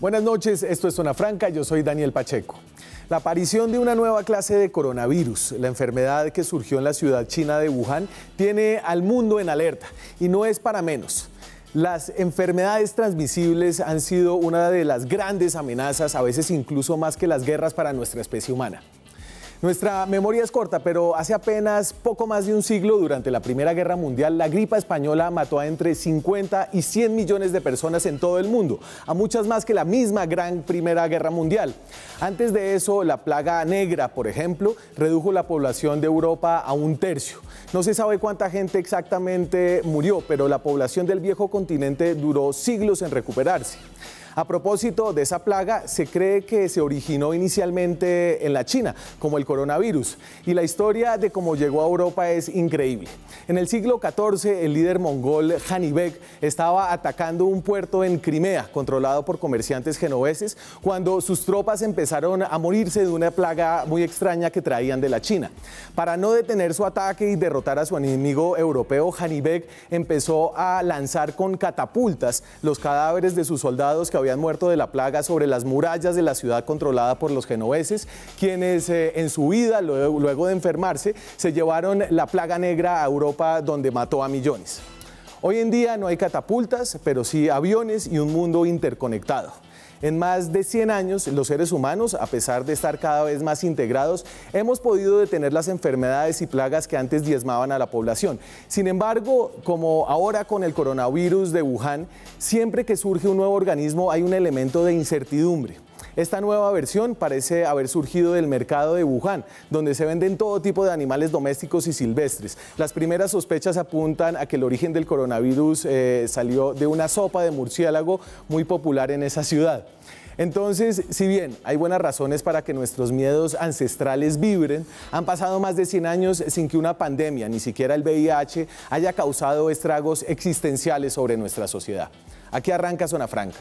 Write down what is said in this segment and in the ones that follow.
Buenas noches, esto es Zona Franca, yo soy Daniel Pacheco. La aparición de una nueva clase de coronavirus, la enfermedad que surgió en la ciudad china de Wuhan, tiene al mundo en alerta y no es para menos. Las enfermedades transmisibles han sido una de las grandes amenazas, a veces incluso más que las guerras para nuestra especie humana. Nuestra memoria es corta, pero hace apenas poco más de un siglo, durante la Primera Guerra Mundial, la gripa española mató a entre 50 y 100 millones de personas en todo el mundo, a muchas más que la misma gran Primera Guerra Mundial. Antes de eso, la plaga negra, por ejemplo, redujo la población de Europa a 1/3. No se sabe cuánta gente exactamente murió, pero la población del viejo continente duró siglos en recuperarse. A propósito de esa plaga, se cree que se originó inicialmente en la China, como el coronavirus, y la historia de cómo llegó a Europa es increíble. En el siglo XIV, el líder mongol Janibek estaba atacando un puerto en Crimea, controlado por comerciantes genoveses, cuando sus tropas empezaron a morirse de una plaga muy extraña que traían de la China. Para no detener su ataque y derrotar a su enemigo europeo, Janibek empezó a lanzar con catapultas los cadáveres de sus soldados que habían muerto de la plaga sobre las murallas de la ciudad controlada por los genoveses, quienes en su vida, luego de enfermarse, se llevaron la plaga negra a Europa, donde mató a millones. Hoy en día no hay catapultas, pero sí aviones y un mundo interconectado. En más de 100 años, los seres humanos, a pesar de estar cada vez más integrados, hemos podido detener las enfermedades y plagas que antes diezmaban a la población. Sin embargo, como ahora con el coronavirus de Wuhan, siempre que surge un nuevo organismo hay un elemento de incertidumbre. Esta nueva versión parece haber surgido del mercado de Wuhan, donde se venden todo tipo de animales domésticos y silvestres. Las primeras sospechas apuntan a que el origen del coronavirus salió de una sopa de murciélago muy popular en esa ciudad. Entonces, si bien hay buenas razones para que nuestros miedos ancestrales vibren, han pasado más de 100 años sin que una pandemia, ni siquiera el VIH, haya causado estragos existenciales sobre nuestra sociedad. Aquí arranca Zona Franca.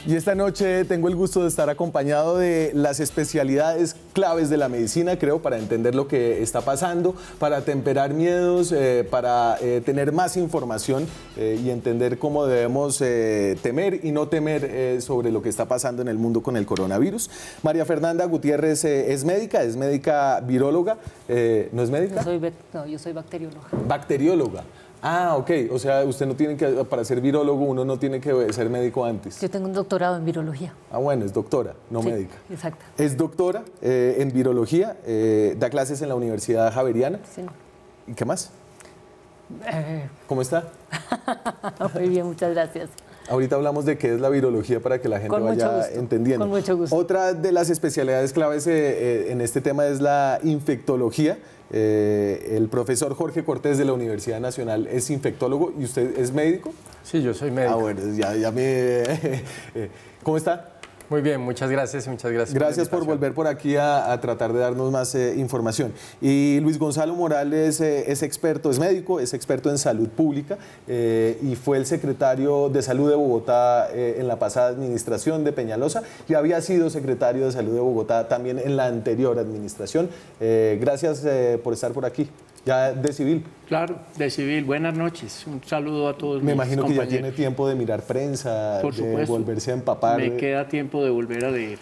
Y esta noche tengo el gusto de estar acompañado de las especialidades claves de la medicina, creo, para entender lo que está pasando, para temperar miedos, para tener más información y entender cómo debemos temer y no temer sobre lo que está pasando en el mundo con el coronavirus. María Fernanda Gutiérrez es médica viróloga. ¿No es médica? Yo soy bacterióloga. Bacterióloga. Ah, ok. O sea, usted no tiene que, para ser virólogo, uno no tiene que ser médico antes. Yo tengo un doctorado en virología. Ah, bueno, es doctora, no sí, médica. Exacto. Es doctora en virología, da clases en la Universidad Javeriana. Sí. ¿Y qué más? ¿Cómo está? Muy bien, muchas gracias. Ahorita hablamos de qué es la virología para que la gente vaya entendiendo. Con mucho gusto. Otra de las especialidades claves en este tema es la infectología. El profesor Jorge Cortés de la Universidad Nacional es infectólogo. ¿Y usted es médico? Sí, yo soy médico. Ah, bueno, ya me... ¿Cómo está? Muy bien, muchas gracias. Gracias por volver por aquí a tratar de darnos más información. Y Luis Gonzalo Morales es experto, es médico, es experto en salud pública y fue el secretario de Salud de Bogotá en la pasada administración de Peñalosa y había sido secretario de Salud de Bogotá también en la anterior administración. Gracias por estar por aquí. Ya de civil. Claro, de civil. Buenas noches. Un saludo a todos. Me imagino que ya tiene tiempo de mirar prensa, por supuesto, de volverse a empapar. Me queda tiempo de volver a leer.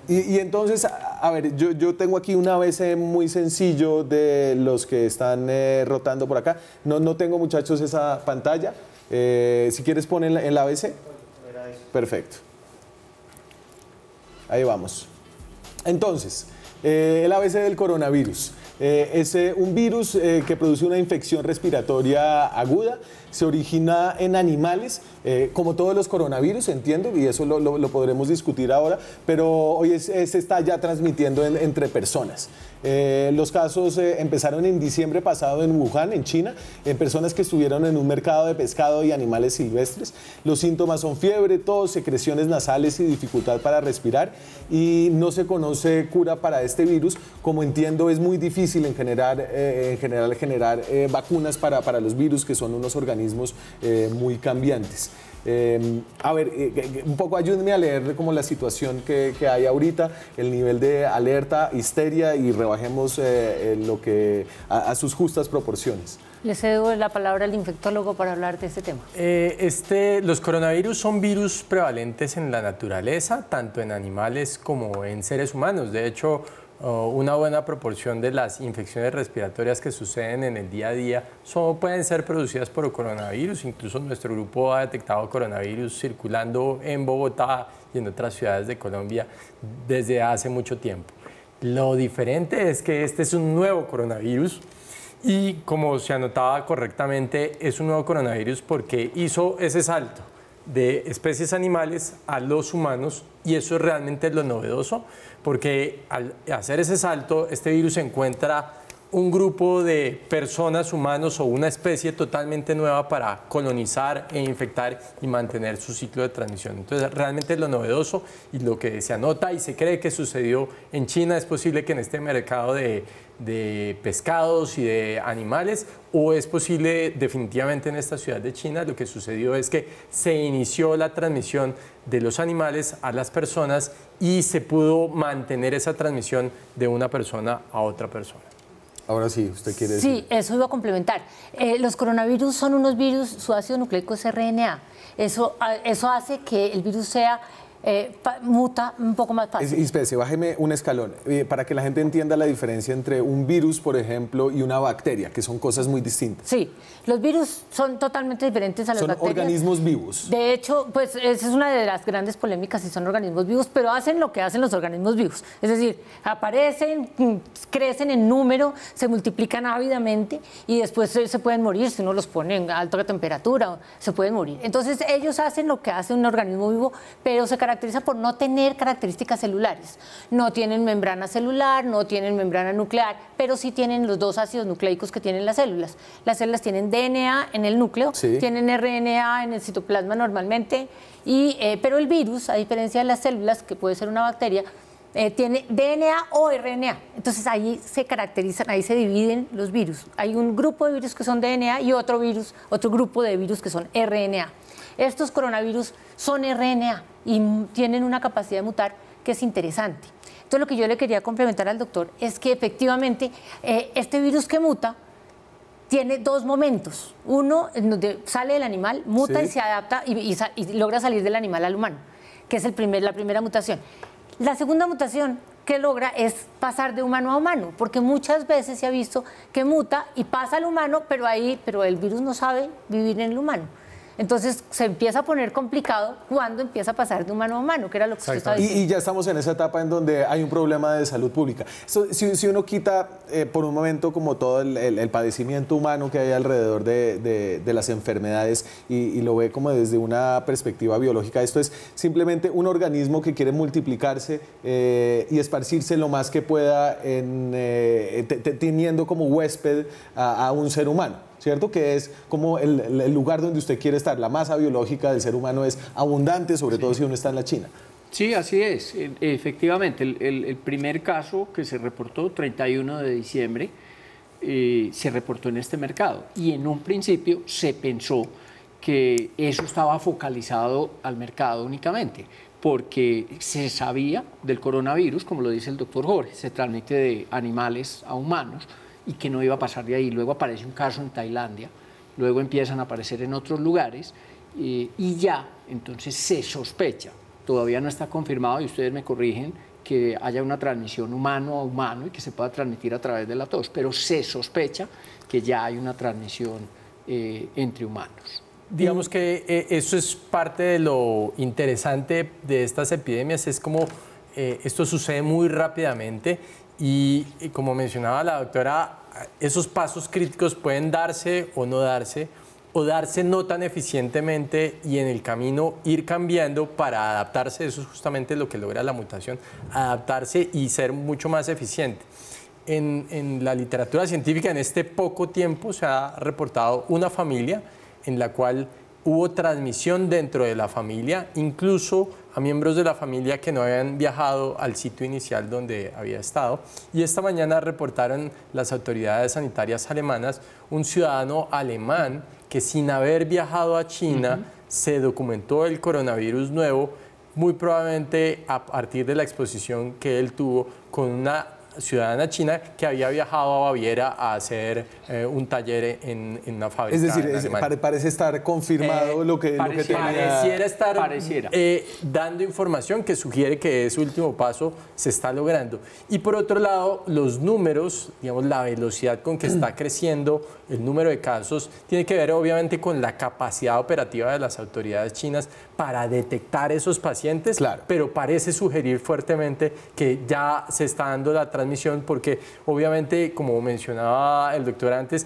Y entonces, a ver, yo tengo aquí un ABC muy sencillo de los que están rotando por acá. No tengo, muchachos, esa pantalla. Si quieres poner el ABC. Perfecto. Ahí vamos. Entonces, el ABC del coronavirus. Es un virus que produce una infección respiratoria aguda, se origina en animales, como todos los coronavirus, entiendo, y eso lo podremos discutir ahora, pero hoy se está ya transmitiendo entre personas. Los casos empezaron en diciembre pasado en Wuhan, en China, en personas que estuvieron en un mercado de pescado y animales silvestres. Los síntomas son fiebre, tos, secreciones nasales y dificultad para respirar, y no se conoce cura para este virus. Como entiendo, es muy difícil en general generar vacunas para los virus, que son unos organismos muy cambiantes. A ver, un poco ayúdenme a leer como la situación que hay ahorita, el nivel de alerta, histeria, y rebajemos lo que a sus justas proporciones. Le cedo la palabra al infectólogo para hablar de este tema. Los coronavirus son virus prevalentes en la naturaleza, tanto en animales como en seres humanos. De hecho, una buena proporción de las infecciones respiratorias que suceden en el día a día pueden ser producidas por coronavirus. Incluso nuestro grupo ha detectado coronavirus circulando en Bogotá y en otras ciudades de Colombia desde hace mucho tiempo. Lo diferente es que este es un nuevo coronavirus y, como se anotaba correctamente, es un nuevo coronavirus porque hizo ese salto de especies animales a los humanos, y eso es realmente lo novedoso, porque al hacer ese salto, este virus encuentra un grupo de personas, humanos o una especie totalmente nueva para colonizar e infectar y mantener su ciclo de transmisión. Entonces, realmente lo novedoso y lo que se anota y se cree que sucedió en China, es posible que en este mercado de pescados y de animales, o es posible definitivamente en esta ciudad de China, lo que sucedió es que se inició la transmisión de los animales a las personas y se pudo mantener esa transmisión de una persona a otra persona. Ahora sí, ¿usted quiere decir? Sí, eso iba a complementar. Los coronavirus son unos virus, su ácido nucleico es RNA. Eso hace que el virus sea muta un poco más fácil. Espérese, bájeme un escalón, para que la gente entienda la diferencia entre un virus, por ejemplo, y una bacteria, que son cosas muy distintas. Sí, los virus son totalmente diferentes a las bacterias. Son organismos vivos. De hecho, pues esa es una de las grandes polémicas, si son organismos vivos, pero hacen lo que hacen los organismos vivos. Es decir, aparecen, crecen en número, se multiplican ávidamente y después se pueden morir si uno los pone en alta temperatura, se pueden morir. Entonces, ellos hacen lo que hace un organismo vivo, pero se caracteriza por no tener características celulares. No tienen membrana celular, no tienen membrana nuclear, pero sí tienen los dos ácidos nucleicos que tienen las células. Las células tienen DNA en el núcleo, sí, tienen RNA en el citoplasma normalmente, pero el virus, a diferencia de las células, que puede ser una bacteria, tiene DNA o RNA. Entonces ahí se caracterizan, ahí se dividen los virus. Hay un grupo de virus que son DNA y otro grupo de virus que son RNA. Estos coronavirus son RNA y tienen una capacidad de mutar que es interesante. Entonces, lo que yo le quería complementar al doctor es que efectivamente este virus que muta tiene dos momentos. Uno, en donde sale del animal, muta, sí, y se adapta y logra salir del animal al humano, que es la primera mutación. La segunda mutación que logra es pasar de humano a humano, porque muchas veces se ha visto que muta y pasa al humano, pero el virus no sabe vivir en el humano. Entonces se empieza a poner complicado cuando empieza a pasar de humano a humano, que era lo que usted estaba diciendo. Y ya estamos en esa etapa en donde hay un problema de salud pública. Si uno quita por un momento como todo el padecimiento humano que hay alrededor de las enfermedades y lo ve como desde una perspectiva biológica, esto es simplemente un organismo que quiere multiplicarse y esparcirse lo más que pueda teniendo como huésped a un ser humano, ¿cierto? Que es como el lugar donde usted quiere estar. La masa biológica del ser humano es abundante, sobre todo si uno está en la China. Sí, así es. Efectivamente, el primer caso que se reportó, 31 de diciembre, se reportó en este mercado. Y en un principio se pensó que eso estaba focalizado al mercado únicamente, porque se sabía del coronavirus, como lo dice el doctor Jorge, se transmite de animales a humanos, y que no iba a pasar de ahí. Luego aparece un caso en Tailandia, luego empiezan a aparecer en otros lugares y ya, entonces se sospecha, todavía no está confirmado y ustedes me corrigen, que haya una transmisión humano a humano y que se pueda transmitir a través de la tos, pero se sospecha que ya hay una transmisión entre humanos. Digamos que eso es parte de lo interesante de estas epidemias, es como esto sucede muy rápidamente y como mencionaba la doctora, esos pasos críticos pueden darse o darse no tan eficientemente y en el camino ir cambiando para adaptarse. Eso es justamente lo que logra la mutación, adaptarse y ser mucho más eficiente. En la literatura científica en este poco tiempo se ha reportado una familia en la cual hubo transmisión dentro de la familia, incluso a miembros de la familia que no habían viajado al sitio inicial donde había estado. Y esta mañana reportaron las autoridades sanitarias alemanas un ciudadano alemán que sin haber viajado a China se documentó el coronavirus nuevo, muy probablemente a partir de la exposición que él tuvo con una ciudadana china que había viajado a Baviera a hacer un taller en una fábrica. Es decir, parece estar confirmado lo que pareciera estar dando información que sugiere que ese último paso se está logrando. Y por otro lado, los números, digamos, la velocidad con que está creciendo el número de casos, tiene que ver obviamente con la capacidad operativa de las autoridades chinas para detectar esos pacientes, claro, pero parece sugerir fuertemente que ya se está dando la transmisión porque obviamente, como mencionaba el doctor antes,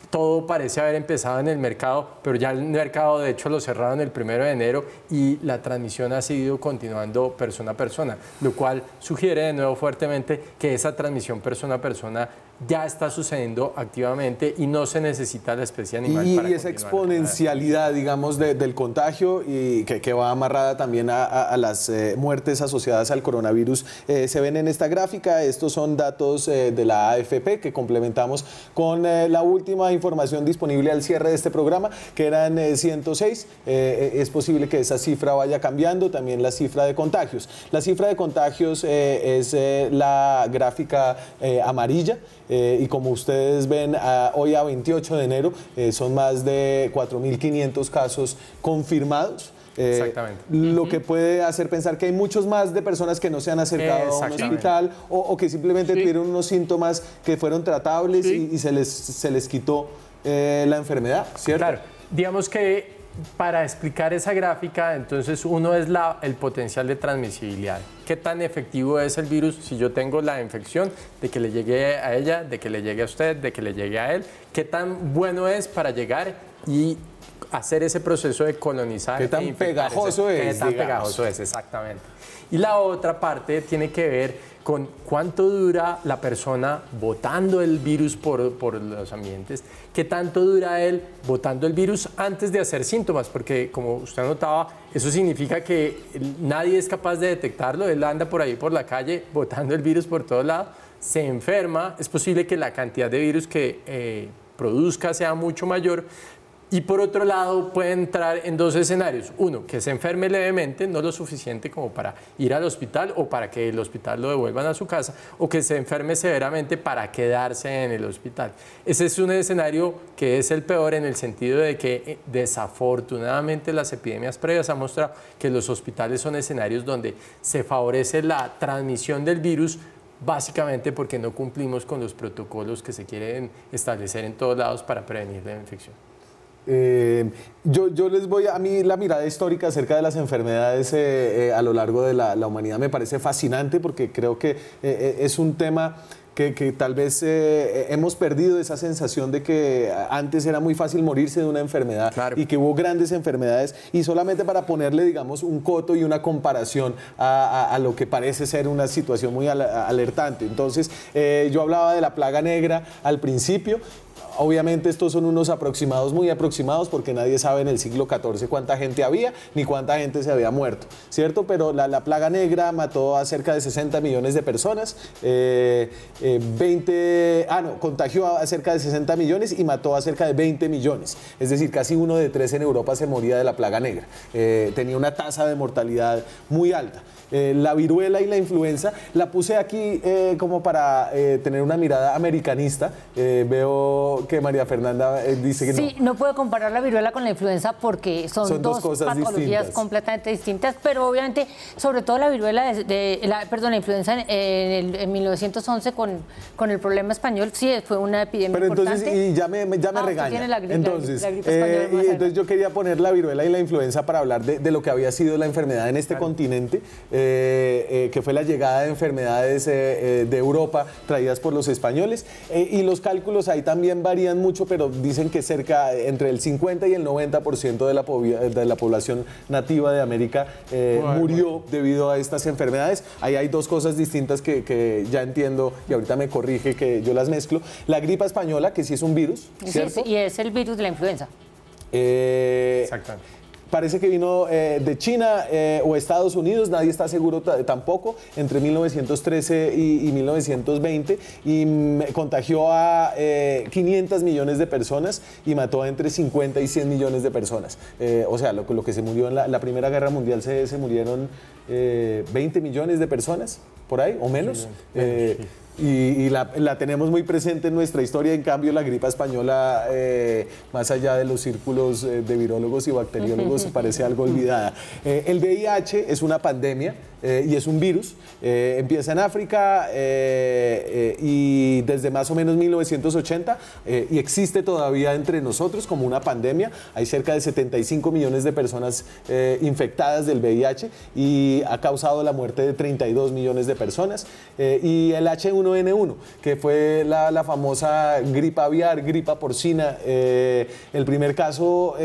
todo parece haber empezado en el mercado, pero ya el mercado de hecho lo cerraron el 1 de enero y la transmisión ha seguido continuando persona a persona, lo cual sugiere de nuevo fuertemente que esa transmisión persona a persona ya está sucediendo activamente y no se necesita la especie animal para esa exponencialidad, digamos, del contagio y que va amarrada también a las muertes asociadas al coronavirus se ven en esta gráfica. Estos son datos de la AFP que complementamos con la última información disponible al cierre de este programa, que eran 106. Es posible que esa cifra vaya cambiando, también la cifra de contagios. La cifra de contagios es la gráfica amarilla. Y como ustedes ven, hoy a 28 de enero son más de 4.500 casos confirmados. Exactamente. Lo que puede hacer pensar que hay muchos más de personas que no se han acercado a un hospital o que simplemente tuvieron unos síntomas que fueron tratables y se les quitó la enfermedad, ¿cierto? Claro, digamos que para explicar esa gráfica, entonces uno es el potencial de transmisibilidad. ¿Qué tan efectivo es el virus si yo tengo la infección de que le llegue a ella, de que le llegue a usted, de que le llegue a él? ¿Qué tan bueno es para llegar y hacer ese proceso de colonizar? ¿Qué tan pegajoso es? ¿Qué tan pegajoso es? Exactamente. Y la otra parte tiene que ver con cuánto dura la persona botando el virus por los ambientes, qué tanto dura él botando el virus antes de hacer síntomas, porque como usted notaba, eso significa que nadie es capaz de detectarlo, él anda por ahí por la calle botando el virus por todos lados, se enferma, es posible que la cantidad de virus que produzca sea mucho mayor. Y por otro lado puede entrar en dos escenarios. Uno, que se enferme levemente, no lo suficiente como para ir al hospital o para que el hospital lo devuelvan a su casa, o que se enferme severamente para quedarse en el hospital. Ese es un escenario que es el peor en el sentido de que desafortunadamente las epidemias previas han mostrado que los hospitales son escenarios donde se favorece la transmisión del virus, básicamente porque no cumplimos con los protocolos que se quieren establecer en todos lados para prevenir la infección. Yo les voy a mí la mirada histórica acerca de las enfermedades a lo largo de la humanidad me parece fascinante porque creo que es un tema que tal vez hemos perdido esa sensación de que antes era muy fácil morirse de una enfermedad, claro, y que hubo grandes enfermedades, y solamente para ponerle, digamos, un coto y una comparación a lo que parece ser una situación muy alertante. Entonces, yo hablaba de la plaga negra al principio. Obviamente estos son unos aproximados, muy aproximados, porque nadie sabe en el siglo XIV cuánta gente había ni cuánta gente se había muerto, ¿cierto? Pero la plaga negra mató a cerca de 60 millones de personas, contagió a cerca de 60 millones y mató a cerca de 20 millones. Es decir, casi 1 de 3 en Europa se moría de la plaga negra. Tenía una tasa de mortalidad muy alta. La viruela y la influenza, la puse aquí como para tener una mirada americanista. Veo creo que María Fernanda dice que no. Sí, no puedo comparar la viruela con la influenza porque son dos cosas patologías distintas. completamente distintas, pero obviamente, sobre todo la viruela, la influenza en 1911 con el problema español, sí, fue una epidemia pero entonces, importante. y ya me regaña. Tiene la gripe Entonces, española más entonces yo quería poner la viruela y la influenza para hablar de lo que había sido la enfermedad en este continente, que fue la llegada de enfermedades de Europa traídas por los españoles. Y los cálculos ahí también varían mucho, pero dicen que entre el 50 y el 90% de la población nativa de América murió debido a estas enfermedades. Ahí hay dos cosas distintas que ya entiendo y ahorita me corrige que yo las mezclo. La gripa española, que sí es un virus, ¿cierto? Sí, y es el virus de la influenza. Exactamente. Parece que vino de China o Estados Unidos, nadie está seguro tampoco, entre 1913 y 1920, y contagió a 500 millones de personas y mató a entre 50 y 100 millones de personas. O sea, lo que se murió en la Primera Guerra Mundial se murieron 20 millones de personas, por ahí, o menos. Y la tenemos muy presente en nuestra historia. En cambio, la gripa española, más allá de los círculos de virólogos y bacteriólogos, parece algo olvidada. El VIH es una pandemia y es un virus. Empieza en África y desde más o menos 1980 y existe todavía entre nosotros como una pandemia. Hay cerca de 75 millones de personas infectadas del VIH y ha causado la muerte de 32 millones de personas. Y el H1N1, que fue la famosa gripa aviar, gripa porcina. El primer caso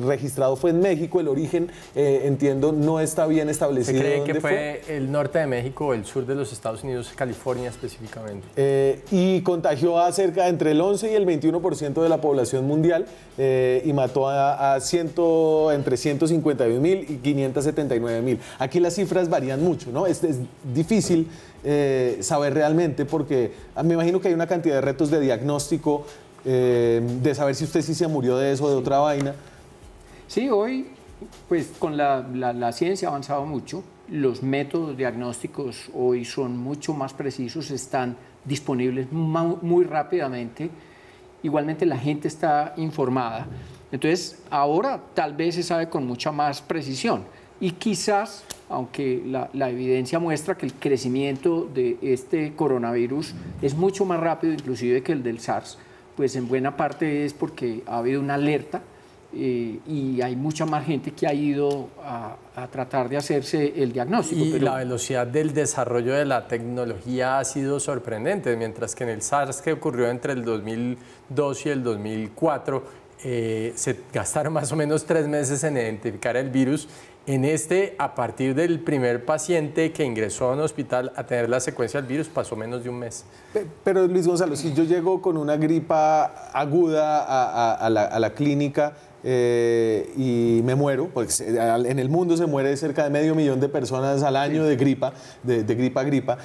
registrado fue en México. El origen, entiendo, no está bien establecido. Se cree que fue el norte de México o el sur de los Estados Unidos, California específicamente. Y contagió a entre el 11 y el 21% de la población mundial y mató entre 151.000 y 579.000. Aquí las cifras varían mucho, ¿no? Es difícil saber realmente porque me imagino que hay una cantidad de retos de diagnóstico, de saber si usted sí se murió de eso o de otra vaina. Sí, hoy, pues con la ciencia ha avanzado mucho. Los métodos diagnósticos hoy son mucho más precisos, están disponibles muy rápidamente. Igualmente la gente está informada. Entonces, ahora tal vez se sabe con mucha más precisión. Y quizás, aunque la evidencia muestra que el crecimiento de este coronavirus es mucho más rápido inclusive que el del SARS, pues en buena parte es porque ha habido una alerta y hay mucha más gente que ha ido a tratar de hacerse el diagnóstico. Y la velocidad del desarrollo de la tecnología ha sido sorprendente, mientras que en el SARS, que ocurrió entre el 2002 y el 2004, se gastaron más o menos 3 meses en identificar el virus. En a partir del primer paciente que ingresó a un hospital a tener la secuencia del virus, pasó menos de un mes. Pero Luis Gonzalo, si yo llego con una gripa aguda a la clínica y me muero, pues en el mundo se muere cerca de 500.000 de personas al año de gripa, de gripa a gripa,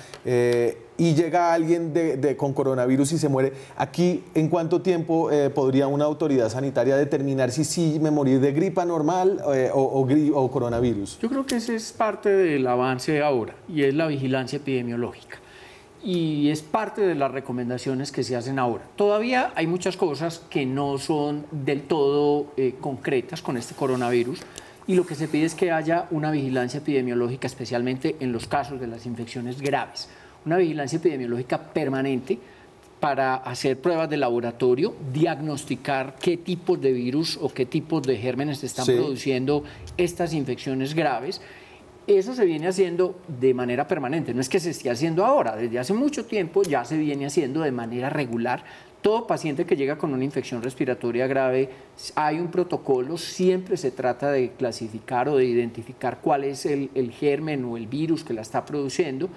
y llega alguien con coronavirus y se muere. Aquí, ¿en cuánto tiempo podría una autoridad sanitaria determinar si sí me morí de gripa normal o coronavirus? Yo creo que ese es parte del avance ahora y es la vigilancia epidemiológica. Y es parte de las recomendaciones que se hacen ahora. Todavía hay muchas cosas que no son del todo concretas con este coronavirus y lo que se pide es que haya una vigilancia epidemiológica, especialmente en los casos de las infecciones graves. Una vigilancia epidemiológica permanente para hacer pruebas de laboratorio, diagnosticar qué tipos de virus o qué tipos de gérmenes están produciendo estas infecciones graves. Eso se viene haciendo de manera permanente, no es que se esté haciendo ahora, desde hace mucho tiempo ya se viene haciendo de manera regular. Todo paciente que llega con una infección respiratoria grave, hay un protocolo, siempre se trata de clasificar o de identificar cuál es el germen o el virus que la está produciendo.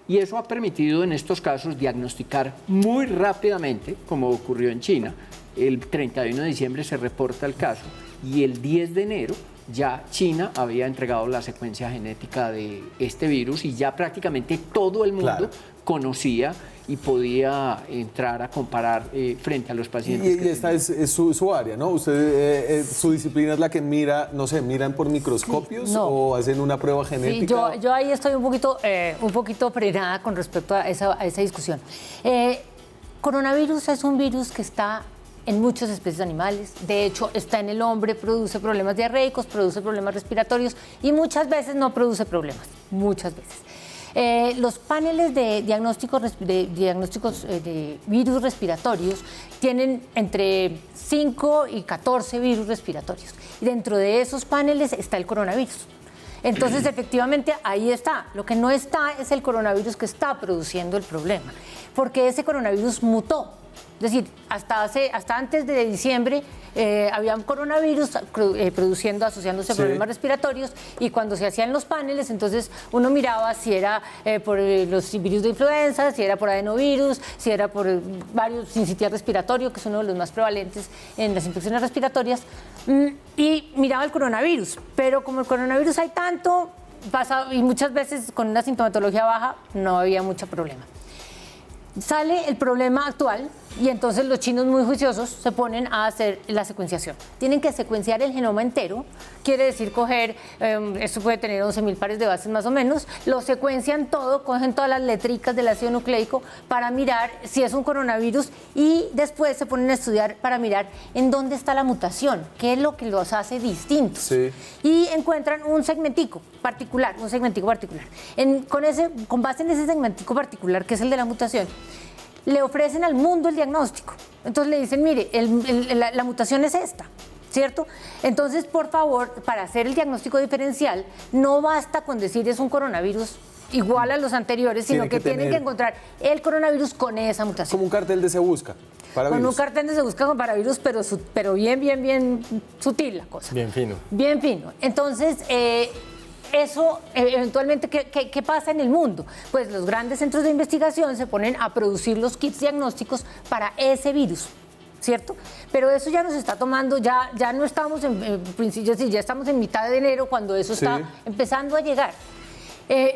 Y eso ha permitido en estos casos diagnosticar muy rápidamente, como ocurrió en China. El 31 de diciembre se reporta el caso y el 10 de enero ya China había entregado la secuencia genética de este virus y ya prácticamente todo el mundo conocía y podía entrar a comparar frente a los pacientes. Y esta es su área, ¿no? Usted, su disciplina es la que mira, no sé, ¿miran por microscopios o hacen una prueba genética? Sí, yo ahí estoy un poquito frenada con respecto a esa discusión. Coronavirus es un virus que está en muchas especies animales. De hecho, está en el hombre, produce problemas diarreicos, produce problemas respiratorios y muchas veces no produce problemas, muchas veces. Los paneles de diagnósticos de virus respiratorios tienen entre 5 y 14 virus respiratorios. Y dentro de esos paneles está el coronavirus. Entonces, efectivamente, ahí está. Lo que no está es el coronavirus que está produciendo el problema, porque ese coronavirus mutó. Es decir, hasta antes de diciembre había un coronavirus asociándose a problemas respiratorios, y cuando se hacían los paneles, entonces uno miraba si era por los virus de influenza, si era por adenovirus, si era por varios sincitial respiratorio, que es uno de los más prevalentes en las infecciones respiratorias, y miraba el coronavirus. Pero como el coronavirus hay tanto, y muchas veces con una sintomatología baja, no había mucho problema. Sale el problema actual y entonces los chinos muy juiciosos se ponen a hacer la secuenciación. Tienen que secuenciar el genoma entero, quiere decir coger, esto puede tener 11.000 pares de bases más o menos, lo secuencian todo, cogen todas las letricas del ácido nucleico para mirar si es un coronavirus y después se ponen a estudiar para mirar en dónde está la mutación, qué es lo que los hace distintos. Sí. Y encuentran un segmentico particular, Con base en ese segmentico particular, que es el de la mutación, le ofrecen al mundo el diagnóstico. Entonces le dicen, mire, la mutación es esta, ¿cierto? Entonces, por favor, para hacer el diagnóstico diferencial, no basta con decir es un coronavirus igual a los anteriores, sino que tienen que encontrar el coronavirus con esa mutación. Como un cartel de Se Busca. Para con virus. un cartel de Se Busca con paravirus, pero bien sutil la cosa. Bien fino. Bien fino. Entonces, eso, eventualmente, ¿qué pasa en el mundo? Pues los grandes centros de investigación se ponen a producir los kits diagnósticos para ese virus, ¿cierto? Pero eso ya nos está tomando, ya no estamos en principio, ya estamos en mitad de enero cuando eso está empezando a llegar.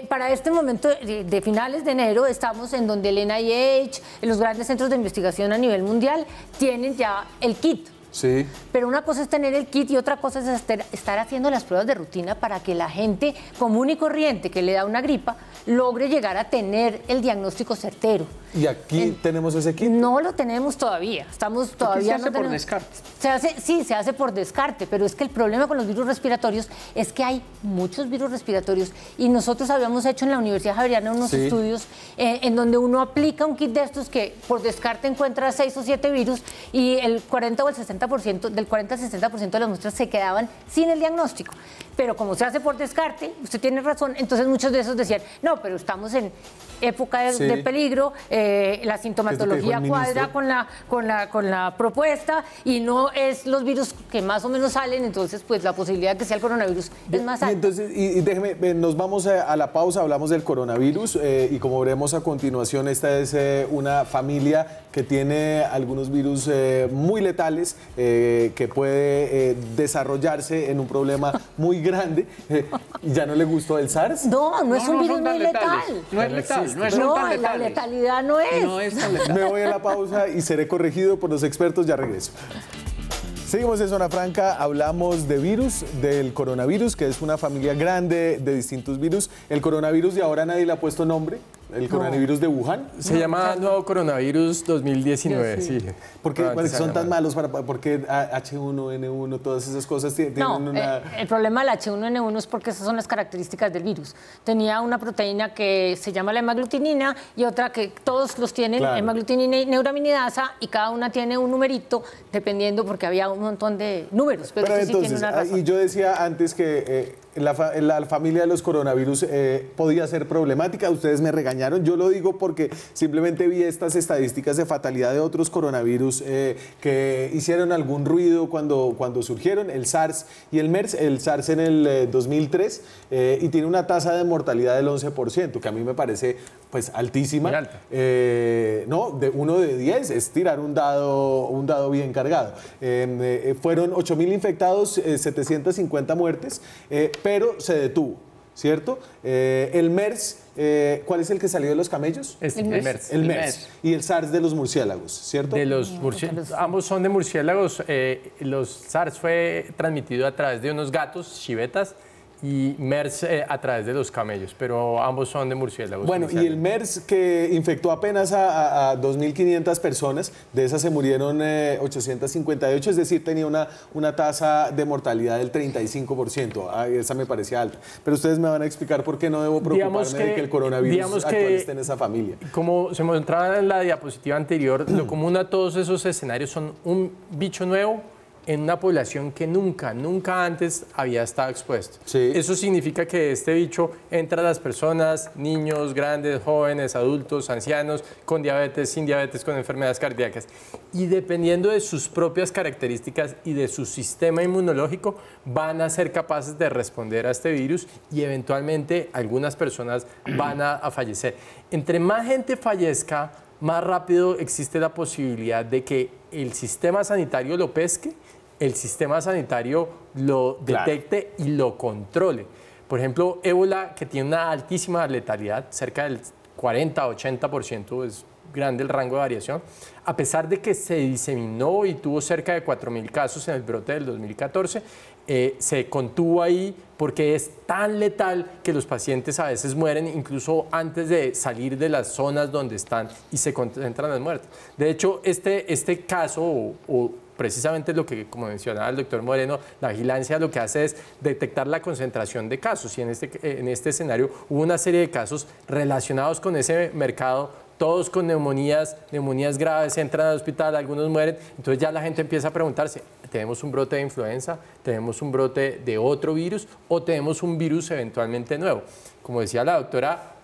Para este momento de finales de enero estamos en donde el NIH, los grandes centros de investigación a nivel mundial, tienen ya el kit. Sí. Pero una cosa es tener el kit y otra cosa es estar haciendo las pruebas de rutina para que la gente común y corriente que le da una gripa logre llegar a tener el diagnóstico certero. ¿Y aquí tenemos ese kit? No lo tenemos todavía. Estamos todavía se hace por descarte. Se hace por descarte, pero es que el problema con los virus respiratorios es que hay muchos virus respiratorios y nosotros habíamos hecho en la Universidad Javeriana unos estudios en donde uno aplica un kit de estos que por descarte encuentra 6 o 7 virus y el 40 o el 60%, del 40 al 60% de las muestras se quedaban sin el diagnóstico. Pero como se hace por descarte, usted tiene razón, entonces muchos de esos decían, no, pero estamos en época de peligro, la sintomatología cuadra con la propuesta y no es los virus que más o menos salen, entonces pues la posibilidad de que sea el coronavirus es más alta. Entonces, y déjeme, nos vamos a la pausa, hablamos del coronavirus y como veremos a continuación, esta es una familia que tiene algunos virus muy letales que puede desarrollarse en un problema muy grande. ¿Ya no le gustó el SARS? No es un virus muy letal. No es letal, no es tan letales. La letalidad no es. No es tan letal. Me voy a la pausa y seré corregido por los expertos, ya regreso. Seguimos en Zona Franca, hablamos de virus, del coronavirus, que es una familia grande de distintos virus. El coronavirus de ahora nadie le ha puesto nombre, el coronavirus de Wuhan. Se llama nuevo coronavirus 2019, sí. ¿Por qué son tan malos? ¿Por qué H1N1, todas esas cosas tienen el problema del H1N1 es porque esas son las características del virus. Tenía una proteína que se llama la hemaglutinina y otra que todos los tienen, hemaglutinina y neuraminidasa, y cada una tiene un numerito, dependiendo, porque había un montón de números, pero entonces, sí tiene una razón. Y yo decía antes que la familia de los coronavirus podía ser problemática, ustedes me regañaron, yo lo digo porque simplemente vi estas estadísticas de fatalidad de otros coronavirus que hicieron algún ruido cuando surgieron, el SARS y el MERS, el SARS en el 2003, y tiene una tasa de mortalidad del 11%, que a mí me parece pues altísima. Muy alta. No, de 1 de 10 es tirar un dado bien cargado. Fueron 8.000 infectados, 750 muertes, pero se detuvo, ¿cierto? El MERS, ¿cuál es el que salió de los camellos? El MERS. El MERS. Y el SARS de los murciélagos, ¿cierto? De los murciélagos. Ambos son de murciélagos. Los SARS fue transmitido a través de unos gatos, chivetas, y MERS a través de los camellos, pero ambos son de murciélagos. Bueno, y el MERS que infectó apenas a 2.500 personas, de esas se murieron 858, es decir, tenía una tasa de mortalidad del 35%. Esa me parecía alta. Pero ustedes me van a explicar por qué no debo preocuparme de que el coronavirus actual esté en esa familia. Como se mostraba en la diapositiva anterior, lo común a todos esos escenarios son un bicho nuevo en una población que nunca antes había estado expuesto. Sí. Eso significa que este bicho entra a las personas, niños, grandes, jóvenes, adultos, ancianos, con diabetes, sin diabetes, con enfermedades cardíacas. Y dependiendo de sus propias características y de su sistema inmunológico, van a ser capaces de responder a este virus y eventualmente algunas personas van a fallecer. Entre más gente fallezca, más rápido existe la posibilidad de que el sistema sanitario lo pesque, el sistema sanitario lo detecte y lo controle. Por ejemplo, ébola, que tiene una altísima letalidad, cerca del 40-80%, es grande el rango de variación, a pesar de que se diseminó y tuvo cerca de 4.000 casos en el brote del 2014, se contuvo ahí porque es tan letal que los pacientes a veces mueren incluso antes de salir de las zonas donde están y se concentran las muertes. De hecho, este caso, o precisamente lo que, como mencionaba el doctor Moreno, la vigilancia lo que hace es detectar la concentración de casos y en este escenario hubo una serie de casos relacionados con ese mercado, todos con neumonías graves, entran al hospital, algunos mueren, entonces ya la gente empieza a preguntarse, ¿tenemos un brote de influenza? ¿Tenemos un brote de otro virus? ¿O tenemos un virus eventualmente nuevo? Como decía la doctora,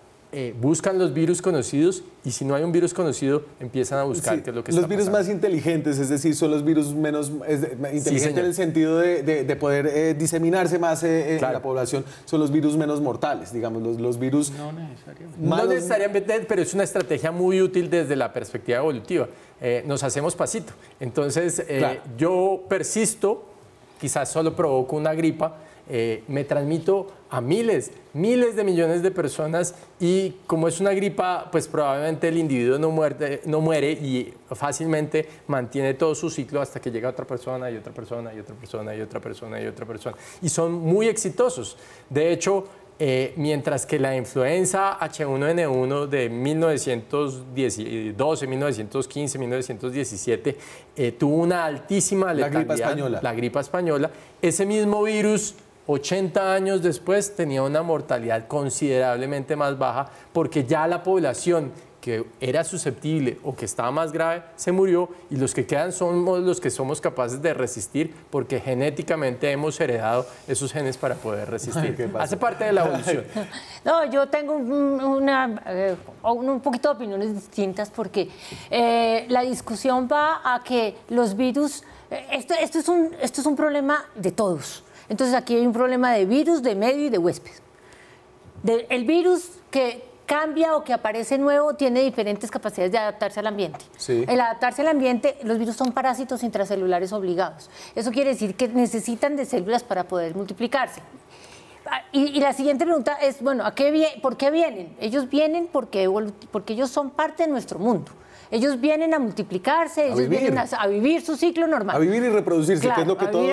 buscan los virus conocidos y si no hay un virus conocido, empiezan a buscar qué es lo que está pasando. Los virus más inteligentes, es decir, son los virus menos inteligentes en el sentido de poder diseminarse más en la población, son los virus menos mortales, digamos, los virus... No necesariamente. No necesariamente, pero es una estrategia muy útil desde la perspectiva evolutiva. Nos hacemos pasito. Entonces, yo persisto, quizás solo provoco una gripa, me transmito a miles de millones de personas y como es una gripa, pues probablemente el individuo no muere y fácilmente mantiene todo su ciclo hasta que llega otra persona y otra persona y otra persona y otra persona y otra persona. Y son muy exitosos. De hecho, mientras que la influenza H1N1 de 1912, 1915, 1917 tuvo una altísima letalidad, la gripa española, ese mismo virus 80 años después tenía una mortalidad considerablemente más baja porque ya la población que era susceptible o que estaba más grave se murió y los que quedan somos los que somos capaces de resistir porque genéticamente hemos heredado esos genes para poder resistir. Hace parte de la evolución. No, yo tengo un poquito de opiniones distintas porque la discusión va a que los virus, esto es un problema de todos. Entonces aquí hay un problema de virus, de medio y de huésped. El virus que cambia o que aparece nuevo tiene diferentes capacidades de adaptarse al ambiente. Sí. El adaptarse al ambiente, los virus son parásitos intracelulares obligados. Eso quiere decir que necesitan de células para poder multiplicarse. Y la siguiente pregunta es, bueno, ¿por qué vienen? Ellos vienen porque ellos son parte de nuestro mundo. Ellos vienen a multiplicarse, vienen a vivir su ciclo normal. A vivir y reproducirse, claro, que es lo que todo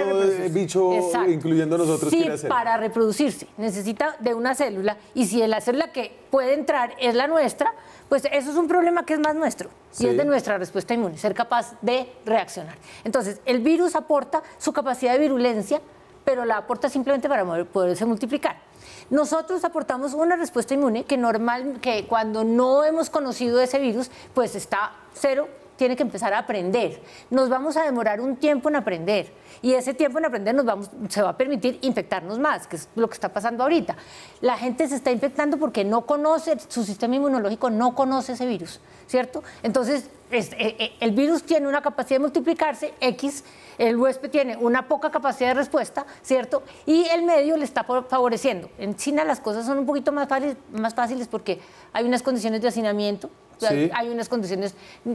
bicho, exacto, incluyendo nosotros, quiere hacer. Sí, para reproducirse necesita de una célula y si la célula que puede entrar es la nuestra, pues eso es un problema que es más nuestro y es de nuestra respuesta inmune, ser capaz de reaccionar. Entonces, el virus aporta su capacidad de virulencia, pero la aporta simplemente para poderse multiplicar. Nosotros aportamos una respuesta inmune que cuando no hemos conocido ese virus, pues está cero, tiene que empezar a aprender. Nos vamos a demorar un tiempo en aprender y ese tiempo en aprender se va a permitir infectarnos más, que es lo que está pasando ahorita. La gente se está infectando porque no conoce, su sistema inmunológico no conoce ese virus, ¿cierto? Entonces, el virus tiene una capacidad de multiplicarse, X, el huésped tiene una poca capacidad de respuesta, ¿cierto? Y el medio le está favoreciendo. En China las cosas son un poquito más fáciles porque hay unas condiciones de hacinamiento, hay unas condiciones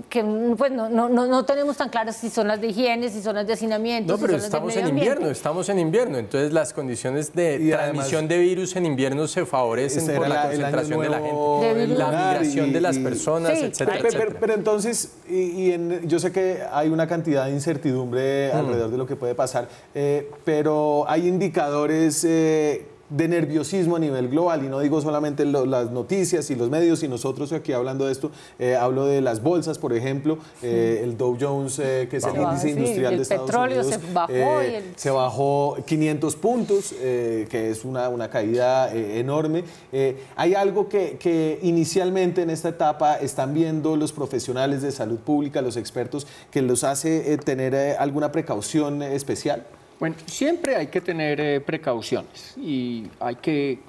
que pues, no tenemos tan claras si son las de higiene, si son las de hacinamiento. No, pero estamos en invierno, entonces las condiciones de transmisión de virus en invierno se favorecen por la concentración de la gente, la migración de las personas, etcétera, etcétera. Pero entonces, yo sé que hay una cantidad de incertidumbre alrededor de lo que puede pasar, pero hay indicadores de nerviosismo a nivel global, y no digo solamente las noticias y los medios y nosotros aquí hablando de esto, hablo de las bolsas, por ejemplo, el Dow Jones, que es el índice industrial de Estados Unidos, se bajó 500 puntos, que es una caída enorme. Hay algo que inicialmente en esta etapa están viendo los profesionales de salud pública, los expertos, que los hace tener alguna precaución especial. Bueno, siempre hay que tener precauciones y hay que,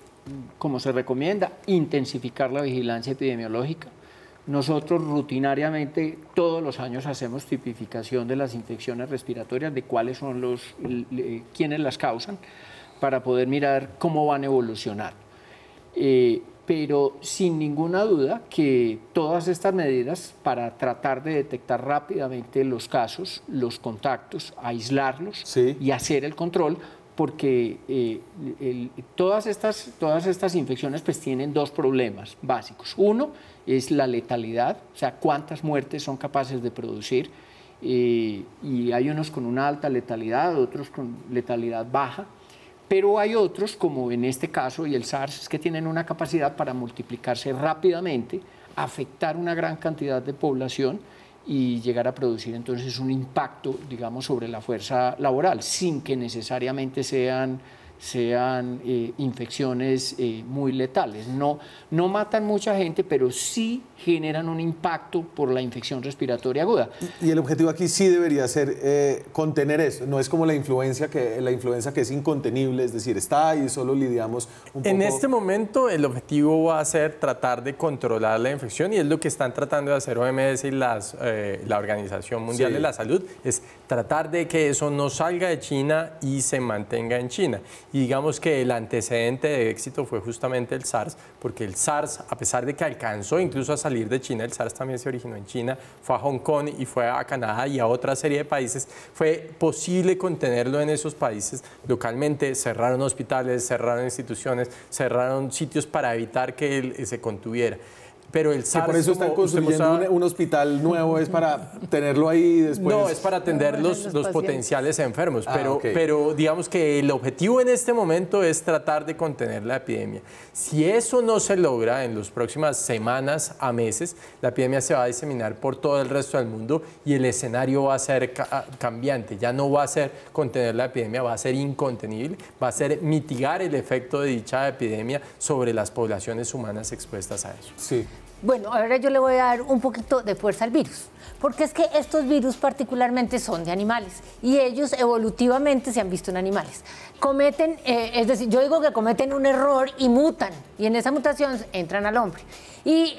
como se recomienda, intensificar la vigilancia epidemiológica. Nosotros rutinariamente todos los años hacemos tipificación de las infecciones respiratorias, de cuáles son quiénes las causan, para poder mirar cómo van a evolucionar. Pero sin ninguna duda que todas estas medidas para tratar de detectar rápidamente los casos, los contactos, aislarlos y hacer el control, porque todas estas infecciones pues tienen dos problemas básicos. Uno es la letalidad, o sea, cuántas muertes son capaces de producir, y hay unos con una alta letalidad, otros con letalidad baja. Pero hay otros, como en este caso y el SARS, que tienen una capacidad para multiplicarse rápidamente, afectar una gran cantidad de población y llegar a producir entonces un impacto, digamos, sobre la fuerza laboral, sin que necesariamente sean infecciones muy letales. No matan mucha gente, pero sí generan un impacto por la infección respiratoria aguda. Y el objetivo aquí sí debería ser contener eso. No es como la influenza que es incontenible, es decir, está ahí y solo lidiamos un poco. En este momento el objetivo va a ser tratar de controlar la infección, y es lo que están tratando de hacer OMS y la Organización Mundial de la Salud, es tratar de que eso no salga de China y se mantenga en China. Y digamos que el antecedente de éxito fue justamente el SARS, porque el SARS, a pesar de que alcanzó incluso a salir de China, el SARS también se originó en China, fue a Hong Kong y fue a Canadá y a otra serie de países, fue posible contenerlo en esos países localmente. Cerraron hospitales, cerraron instituciones, cerraron sitios para evitar que él se contuviera. Pero el SARS, por eso están construyendo un hospital nuevo, ¿es para tenerlo ahí después? No, es para atender los potenciales enfermos, pero digamos que el objetivo en este momento es tratar de contener la epidemia. Si eso no se logra en las próximas semanas a meses, la epidemia se va a diseminar por todo el resto del mundo y el escenario va a ser cambiante. Ya no va a ser contener la epidemia, va a ser incontenible, va a ser mitigar el efecto de dicha epidemia sobre las poblaciones humanas expuestas a eso. Sí. Bueno, ahora yo le voy a dar un poquito de fuerza al virus, porque es que estos virus particularmente son de animales y ellos evolutivamente se han visto en animales. Cometen, es decir, yo digo que cometen un error y mutan, y en esa mutación entran al hombre. Y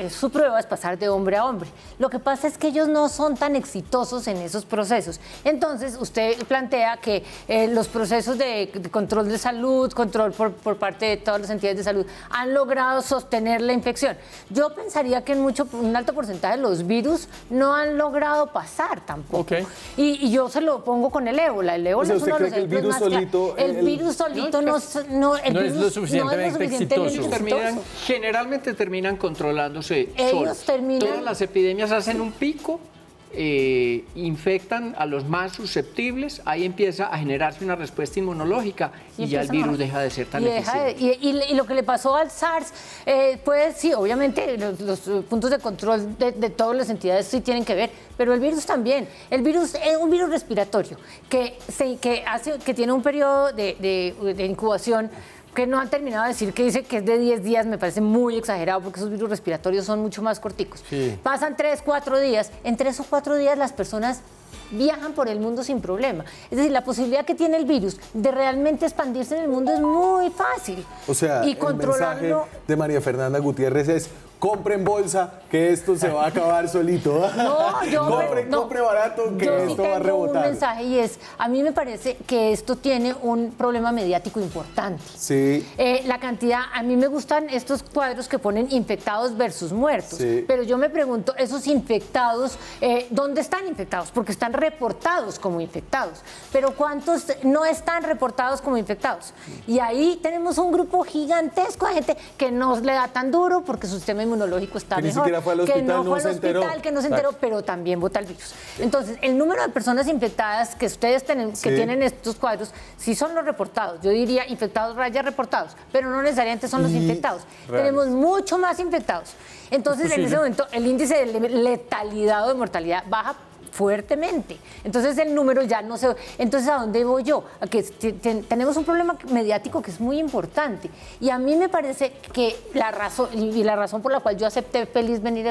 su prueba es pasar de hombre a hombre. Lo que pasa es que ellos no son tan exitosos en esos procesos. Entonces, usted plantea que los procesos de control de salud, control por parte de todas las entidades de salud, han logrado sostener la infección. Yo pensaría que un alto porcentaje de los virus no han logrado pasar tampoco. Y yo se lo pongo con el ébola. El ébola es uno de los ejemplos más claros. El virus solito no es lo suficientemente exitoso. Generalmente terminan controlándose solos. Todas las epidemias hacen un pico, infectan a los más susceptibles, ahí empieza a generarse una respuesta inmunológica y ya el virus deja de ser tan eficiente. Y lo que le pasó al SARS, pues sí, obviamente los puntos de control de todas las entidades sí tienen que ver, pero el virus también. El virus es un virus respiratorio que tiene un periodo de incubación que no han terminado de decir, que dice que es de 10 días, me parece muy exagerado porque esos virus respiratorios son mucho más corticos. Sí. Pasan 3, 4 días, en 3 o 4 días las personas viajan por el mundo sin problema. Es decir, la posibilidad que tiene el virus de realmente expandirse en el mundo es muy fácil. O sea, el mensaje de María Fernanda Gutiérrez es: compren bolsa, que esto se va a acabar solito. Compre barato, que esto va a rebotar. Un mensaje, y es, a mí me parece que esto tiene un problema mediático importante. Sí. La cantidad, a mí me gustan estos cuadros que ponen infectados versus muertos, pero yo me pregunto, esos infectados, ¿dónde están infectados? Porque están reportados como infectados, pero ¿cuántos no están reportados como infectados? Y ahí tenemos un grupo gigantesco de gente que no le da tan duro porque su sistema inmunológico inmunológico está Que ni mejor, siquiera fue al hospital, que no no fue se al hospital, enteró. que no se enteró, pero también bota el virus. Entonces, el número de personas infectadas que ustedes tienen, Sí. que tienen estos cuadros, sí son los reportados. Yo diría infectados raya reportados, pero no necesariamente son los Y infectados. reales. Tenemos mucho más infectados. Entonces, en ese momento, el índice de letalidad o de mortalidad baja fuertemente. Entonces el número ya no se... Entonces, ¿a dónde voy yo? A que tenemos un problema mediático que es muy importante. Y a mí me parece que la razón, y la razón por la cual yo acepté feliz venir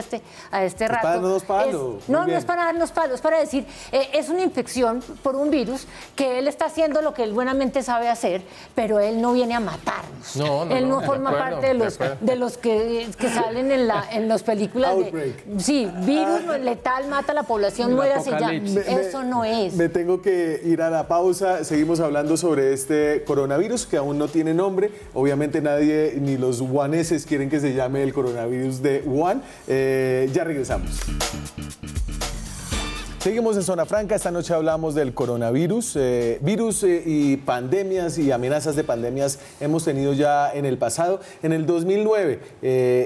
a este rato... para darnos palos. No, Muy no es bien. para darnos palos, es para decir, es una infección por un virus que él está haciendo lo que él buenamente sabe hacer, pero él no viene a matarnos. No, no, él no no, de forma acuerdo, parte de los que salen en las películas Outbreak. de... Sí, virus letal, mata a la población, El muérase ya. apocalipsis. Eso no es. Me tengo que ir a la pausa. Seguimos hablando sobre este coronavirus que aún no tiene nombre. Obviamente nadie, ni los wuhaneses, quieren que se llame el coronavirus de Wuhan. Ya regresamos. Seguimos en Zona Franca. Esta noche hablamos del coronavirus. Virus y pandemias y amenazas de pandemias hemos tenido ya en el pasado. En el 2009,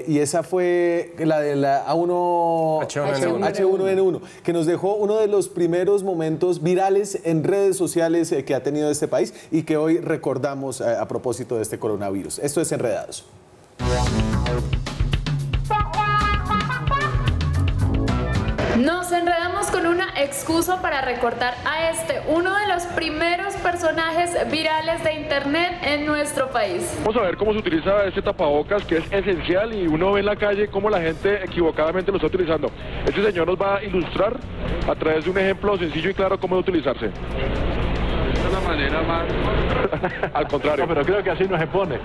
y esa fue la de la H1N1, que nos dejó uno de los primeros momentos virales en redes sociales que ha tenido este país y que hoy recordamos a propósito de este coronavirus. Esto es Enredados. Nos enredamos con una excusa para recordar a uno de los primeros personajes virales de internet en nuestro país. Vamos a ver cómo se utiliza este tapabocas, que es esencial, y uno ve en la calle cómo la gente equivocadamente lo está utilizando. Este señor nos va a ilustrar a través de un ejemplo sencillo y claro cómo debe utilizarse. Esta es la manera más... Al contrario. No, pero creo que así no se pone.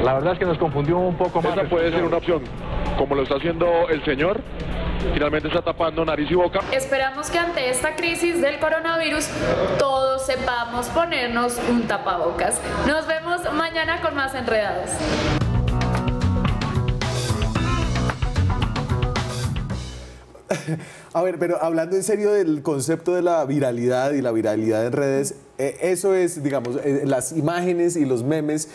La verdad es que nos confundió un poco más. Esa puede ser una opción, como lo está haciendo el señor. Finalmente está tapando nariz y boca. Esperamos que ante esta crisis del coronavirus todos sepamos ponernos un tapabocas. Nos vemos mañana con más Enredados. A ver, pero hablando en serio del concepto de la viralidad y la viralidad en redes, eso es, digamos, las imágenes y los memes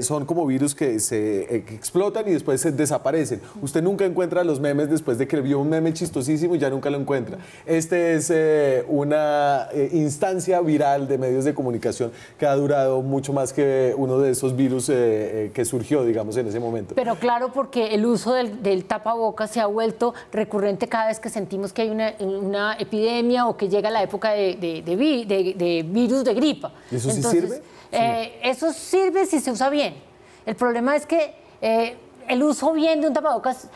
son como virus que se explotan y después se desaparecen. Usted nunca encuentra los memes después de que vio un meme chistosísimo y ya nunca lo encuentra. Este es una instancia viral de medios de comunicación que ha durado mucho más que uno de esos virus que surgió, digamos, en ese momento. Pero claro, porque el uso del tapabocas se ha vuelto recurrente cada vez que sentimos que hay una epidemia o que llega la época de virus de gripa. ¿Y eso sí sirve? Eso sirve si se usa bien. El problema es que el uso bien de un tapabocas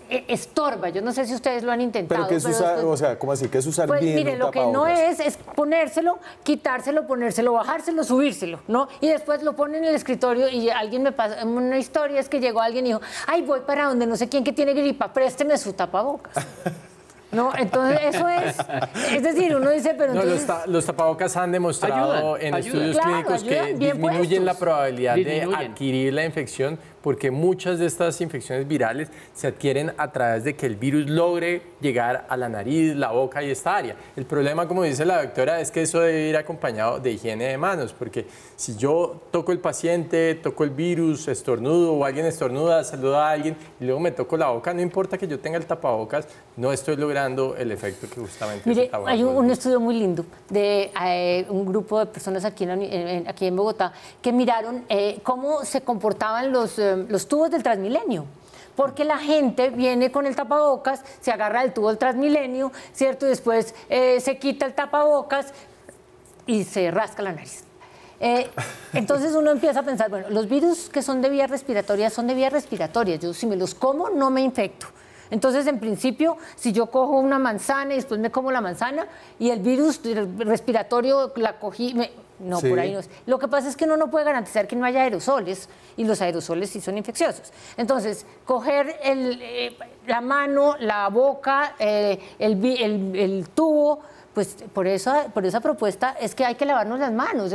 estorba. Yo no sé si ustedes lo han intentado. ¿Pero qué es usar? O sea, ¿cómo así? ¿Qué es usar pues, bien mire, un lo que no tapabocas? es ponérselo, quitárselo, ponérselo, bajárselo, subírselo, ¿no? Y después lo pone en el escritorio y alguien me pasa, una historia es que llegó alguien y dijo, ay, voy para donde no sé quién que tiene gripa, présteme su tapabocas. No, entonces eso es decir, uno dice, pero No, entonces... los tapabocas han demostrado Ayudan, en ayudan. estudios Claro, clínicos que ayudan bien disminuyen la puestos. probabilidad de Disminuyen. adquirir la infección, porque muchas de estas infecciones virales se adquieren a través de que el virus logre llegar a la nariz, la boca y esta área. El problema, como dice la doctora, es que eso debe ir acompañado de higiene de manos, porque si yo toco el paciente, toco el virus, estornudo o alguien estornuda, saluda a alguien y luego me toco la boca, no importa que yo tenga el tapabocas, no estoy logrando el efecto que justamente Mire, ese tabaco hay un produce. estudio muy lindo de un grupo de personas aquí en Bogotá que miraron cómo se comportaban los tubos del Transmilenio. Porque la gente viene con el tapabocas, se agarra el tubo del Transmilenio, ¿cierto? Y después se quita el tapabocas y se rasca la nariz. Entonces uno empieza a pensar, bueno, los virus que son de vías respiratorias son de vías respiratorias. Yo si me los como no me infecto. Entonces, en principio, si yo cojo una manzana y después me como la manzana y el virus respiratorio la cogí, no, Sí. por ahí no es. Lo que pasa es que uno no puede garantizar que no haya aerosoles y los aerosoles sí son infecciosos. Entonces, coger la mano, la boca, el tubo, pues por esa propuesta es que hay que lavarnos las manos.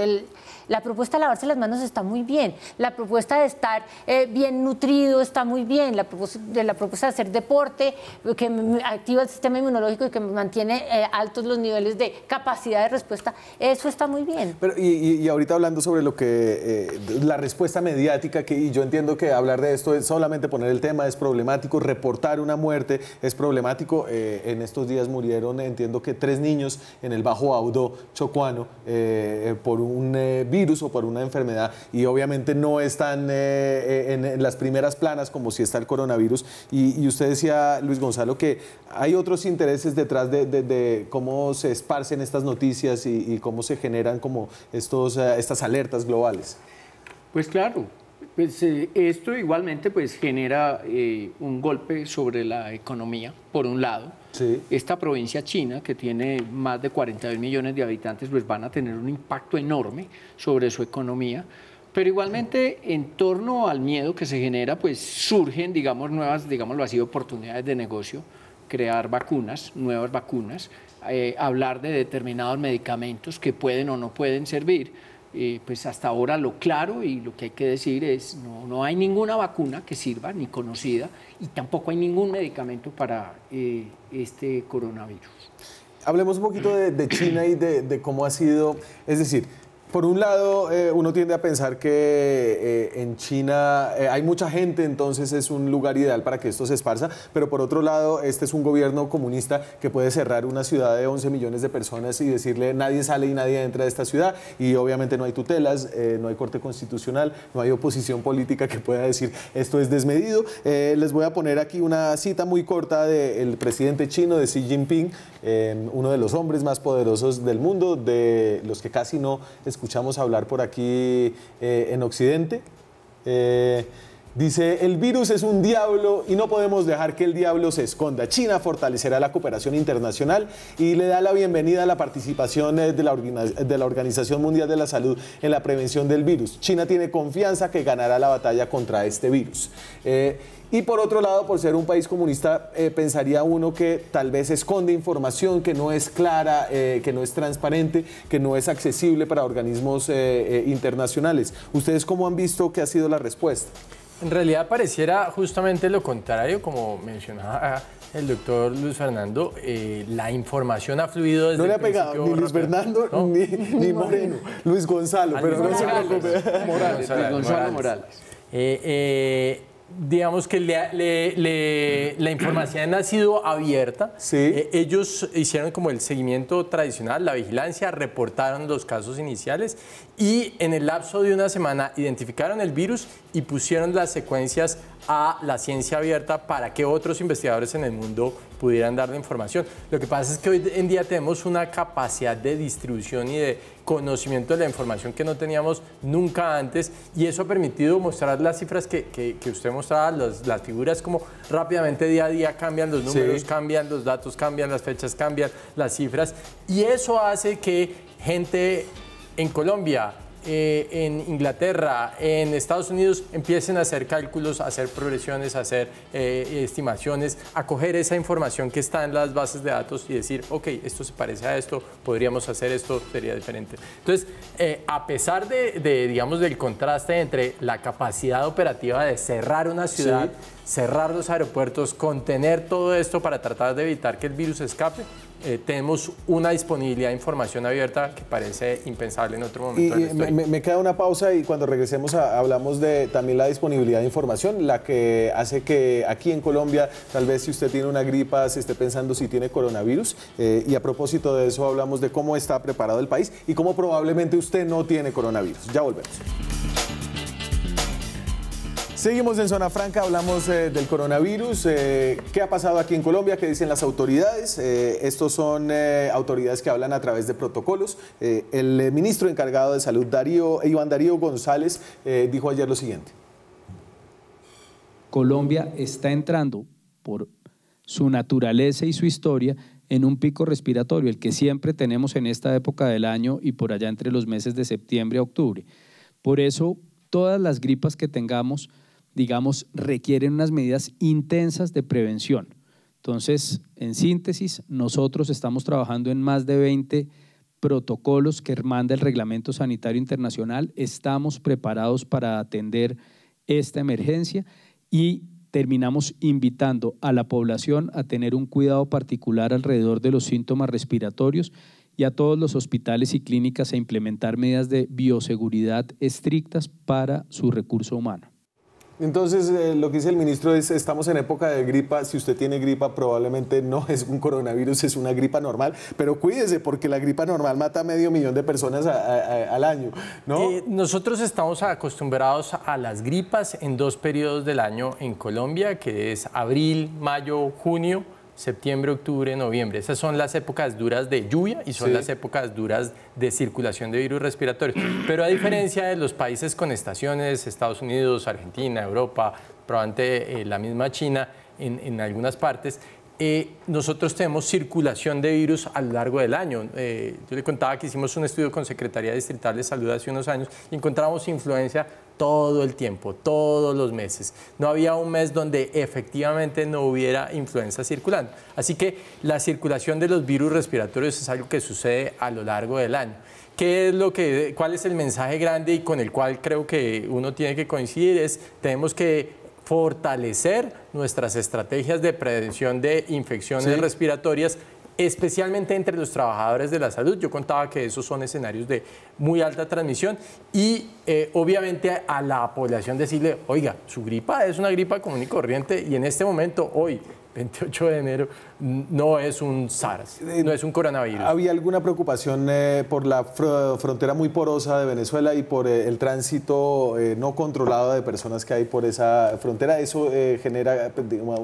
La propuesta de lavarse las manos está muy bien, la propuesta de estar bien nutrido está muy bien, la propuesta de hacer deporte que activa el sistema inmunológico y que mantiene altos los niveles de capacidad de respuesta, eso está muy bien. Pero, y ahorita hablando sobre lo que la respuesta mediática, y yo entiendo que hablar de esto es solamente poner el tema, es problemático, reportar una muerte es problemático. En estos días murieron, entiendo que 3 niños en el Bajo Audó chocuano por un virus o por una enfermedad, y obviamente no están en las primeras planas como si está el coronavirus. Y usted decía, Luis Gonzalo, que hay otros intereses detrás de cómo se esparcen estas noticias y cómo se generan como estas alertas globales. Pues claro, pues esto igualmente pues genera un golpe sobre la economía, por un lado. Sí. Esta provincia china, que tiene más de 42 millones de habitantes, pues van a tener un impacto enorme sobre su economía. Pero igualmente, en torno al miedo que se genera, pues surgen, digamos, nuevas, digámoslo así, oportunidades de negocio, crear vacunas, nuevas vacunas, hablar de determinados medicamentos que pueden o no pueden servir. Pues hasta ahora lo claro y lo que hay que decir es no hay ninguna vacuna que sirva, ni conocida, y tampoco hay ningún medicamento para este coronavirus. Hablemos un poquito de China y de cómo ha sido, es decir, por un lado, uno tiende a pensar que en China hay mucha gente, entonces es un lugar ideal para que esto se esparza, pero por otro lado, este es un gobierno comunista que puede cerrar una ciudad de 11 millones de personas y decirle nadie sale y nadie entra de esta ciudad, y obviamente no hay tutelas, no hay corte constitucional, no hay oposición política que pueda decir esto es desmedido. Les voy a poner aquí una cita muy corta del presidente chino, de Xi Jinping, uno de los hombres más poderosos del mundo, de los que casi no escuchamos hablar por aquí en Occidente. Dice, el virus es un diablo y no podemos dejar que el diablo se esconda. China fortalecerá la cooperación internacional y le da la bienvenida a la participación de la Organización Mundial de la Salud en la prevención del virus. China tiene confianza que ganará la batalla contra este virus. Y por otro lado, por ser un país comunista, pensaría uno que tal vez esconde información que no es clara, que no es transparente, que no es accesible para organismos internacionales. ¿Ustedes cómo han visto que ha sido la respuesta? En realidad pareciera justamente lo contrario, como mencionaba el doctor Luis Fernando, la información ha fluido desde no le ha el pegado principio. ni Luis Fernando, ¿no? ni Moreno, Luis Gonzalo, pero no se preocupe. Gonzalo Morales. Digamos que la información ha sido abierta. Sí. Ellos hicieron como el seguimiento tradicional, la vigilancia, reportaron los casos iniciales y en el lapso de una semana identificaron el virus y pusieron las secuencias a la ciencia abierta para que otros investigadores en el mundo pudieran dar la información. Lo que pasa es que hoy en día tenemos una capacidad de distribución y de conocimiento de la información que no teníamos nunca antes, y eso ha permitido mostrar las cifras que usted mostraba, las figuras, como rápidamente día a día cambian los números, sí, cambian los datos, cambian las fechas, cambian las cifras, y eso hace que gente en Colombia, en Inglaterra, en Estados Unidos, empiecen a hacer cálculos, a hacer progresiones, a hacer estimaciones, a coger esa información que está en las bases de datos y decir, ok, esto se parece a esto, podríamos hacer esto, sería diferente. Entonces, a pesar digamos, del contraste entre la capacidad operativa de cerrar una ciudad, sí, cerrar los aeropuertos, contener todo esto para tratar de evitar que el virus escape, tenemos una disponibilidad de información abierta que parece impensable en otro momento. Y me queda una pausa y cuando regresemos hablamos de también la disponibilidad de información, la que hace que aquí en Colombia, tal vez si usted tiene una gripa, se esté pensando si tiene coronavirus. Y a propósito de eso hablamos de cómo está preparado el país y cómo probablemente usted no tiene coronavirus. Ya volvemos. Seguimos en Zona Franca, hablamos del coronavirus. ¿Qué ha pasado aquí en Colombia? ¿Qué dicen las autoridades? Estos son autoridades que hablan a través de protocolos. El ministro encargado de Salud, Iván Darío González, dijo ayer lo siguiente. Colombia está entrando, por su naturaleza y su historia, en un pico respiratorio, el que siempre tenemos en esta época del año y por allá entre los meses de septiembre a octubre. Por eso, todas las gripas que tengamos, digamos, requieren unas medidas intensas de prevención, Entonces, en síntesis, nosotros estamos trabajando en más de 20 protocolos que manda el Reglamento Sanitario Internacional. Estamos preparados para atender esta emergencia y terminamos invitando a la población a tener un cuidado particular alrededor de los síntomas respiratorios y a todos los hospitales y clínicas a implementar medidas de bioseguridad estrictas para su recurso humano. Entonces, lo que dice el ministro es, estamos en época de gripa, si usted tiene gripa probablemente no es un coronavirus, es una gripa normal, pero cuídese porque la gripa normal mata a 500.000 de personas al año, ¿no? Nosotros estamos acostumbrados a las gripas en 2 periodos del año en Colombia, que es abril, mayo, junio, septiembre, octubre, noviembre. Esas son las épocas duras de lluvia y son las épocas duras de circulación de virus respiratorios. Pero a diferencia de los países con estaciones, Estados Unidos, Argentina, Europa, probablemente la misma China en algunas partes, nosotros tenemos circulación de virus a lo largo del año. Yo le contaba que hicimos un estudio con Secretaría Distrital de Salud hace unos años y encontramos influencia todo el tiempo, todos los meses. No había un mes donde efectivamente no hubiera influenza circulando. Así que la circulación de los virus respiratorios es algo que sucede a lo largo del año. ¿Cuál es el mensaje grande y con el cual creo que uno tiene que coincidir? Tenemos que fortalecer nuestras estrategias de prevención de infecciones respiratorias, especialmente entre los trabajadores de la salud. Yo contaba que esos son escenarios de muy alta transmisión y obviamente a la población decirle, oiga, su gripa es una gripa común y corriente y en este momento, hoy, 28 de enero, no es un SARS, no es un coronavirus. ¿Había alguna preocupación por la frontera muy porosa de Venezuela y por el tránsito no controlado de personas que hay por esa frontera? ¿Eso genera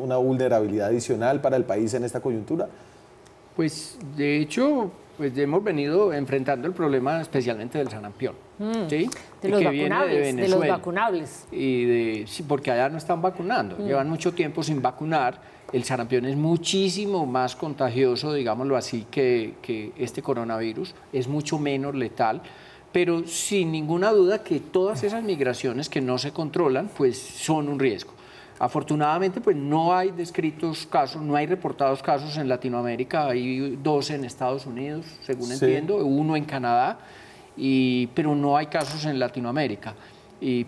una vulnerabilidad adicional para el país en esta coyuntura? Pues de hecho, pues hemos venido enfrentando el problema especialmente del sarampión, ¿sí? De los vacunables, de los vacunables. Sí, porque allá no están vacunando, llevan mucho tiempo sin vacunar. El sarampión es muchísimo más contagioso, digámoslo así, que este coronavirus, es mucho menos letal, pero sin ninguna duda que todas esas migraciones que no se controlan, pues son un riesgo. Afortunadamente, pues no hay descritos casos, no hay reportados casos en Latinoamérica, hay 2 en Estados Unidos, según entiendo, 1 en Canadá, pero no hay casos en Latinoamérica.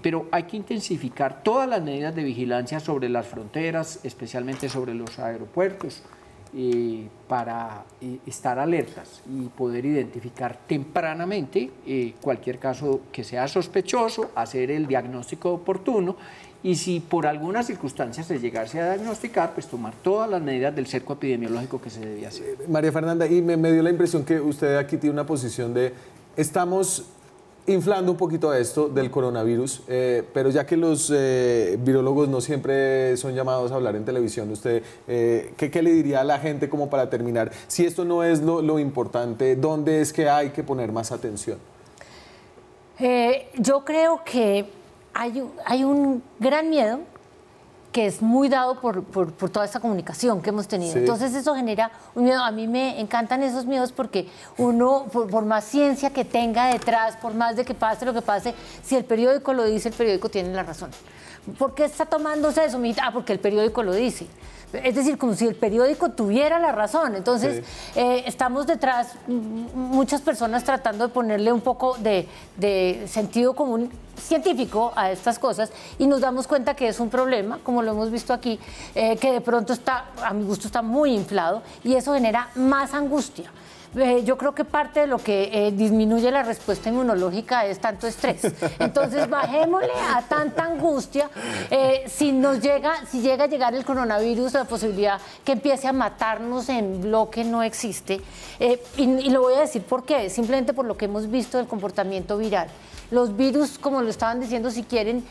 Pero hay que intensificar todas las medidas de vigilancia sobre las fronteras, especialmente sobre los aeropuertos, para estar alertas y poder identificar tempranamente cualquier caso que sea sospechoso, hacer el diagnóstico oportuno y si por alguna circunstancia se llegase a diagnosticar, pues tomar todas las medidas del cerco epidemiológico que se debía hacer. María Fernanda, y me dio la impresión que usted aquí tiene una posición de estamos inflando un poquito esto del coronavirus, pero ya que los virólogos no siempre son llamados a hablar en televisión, usted, ¿qué le diría a la gente como para terminar? Si esto no es lo importante, ¿dónde es que hay que poner más atención? Yo creo que hay un gran miedo que es muy dado por toda esta comunicación que hemos tenido. Entonces eso genera un miedo. A mí me encantan esos miedos porque uno, por más ciencia que tenga detrás, por más de que pase lo que pase, si el periódico lo dice, el periódico tiene la razón. ¿Por qué está tomándose eso? Porque el periódico lo dice. Es decir, como si el periódico tuviera la razón. Entonces, estamos detrás, muchas personas tratando de ponerle un poco de sentido común científico a estas cosas y nos damos cuenta que es un problema, como lo hemos visto aquí, que de pronto a mi gusto está muy inflado y eso genera más angustia. Yo creo que parte de lo que disminuye la respuesta inmunológica es tanto estrés. Entonces, bajémosle a tanta angustia. Si llega a llegar el coronavirus, la posibilidad que empiece a matarnos en bloque no existe. Y lo voy a decir por qué, simplemente por lo que hemos visto del comportamiento viral. Los virus, como lo estaban diciendo, si quieren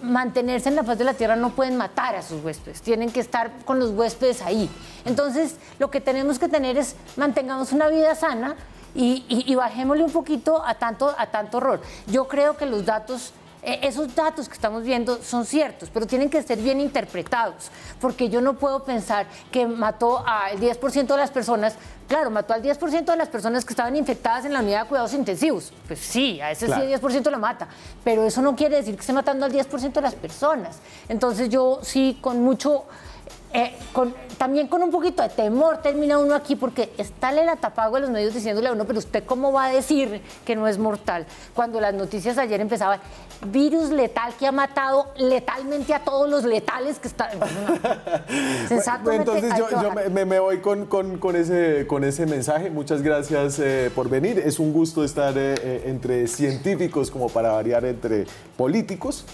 mantenerse en la faz de la Tierra no pueden matar a sus huéspedes, tienen que estar con los huéspedes ahí. Entonces, lo que tenemos que tener es mantengamos una vida sana y bajémosle un poquito a tanto horror. Yo creo que los datos, esos datos que estamos viendo son ciertos, pero tienen que ser bien interpretados, porque yo no puedo pensar que mató al 10% de las personas. Claro, mató al 10% de las personas que estaban infectadas en la unidad de cuidados intensivos. Pues sí, a ese sí el 10% la mata, pero eso no quiere decir que esté matando al 10% de las personas. Entonces yo sí, con mucho también con un poquito de temor termina uno aquí, porque está el atapago de los medios diciéndole a uno, pero usted cómo va a decir que no es mortal, cuando las noticias ayer empezaban, virus letal que ha matado letalmente a todos los letales que están. Entonces yo me voy con ese mensaje. Muchas gracias por venir. Es un gusto estar entre científicos, como para variar, entre políticos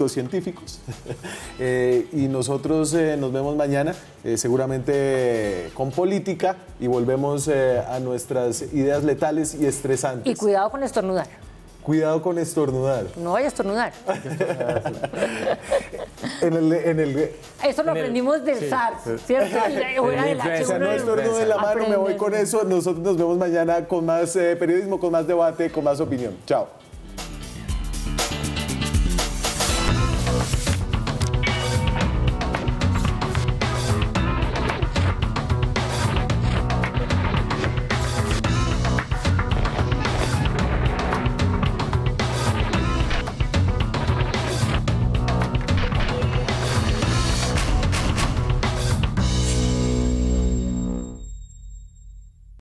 científicos. Y nosotros nos vemos mañana, seguramente con política, y volvemos a nuestras ideas letales y estresantes. Y cuidado con estornudar. Cuidado con estornudar. No vaya a estornudar. Eso lo aprendimos del SARS, ¿cierto? No estornude en la mano, me voy con eso. Nosotros nos vemos mañana con más periodismo, con más debate, con más opinión. Chao.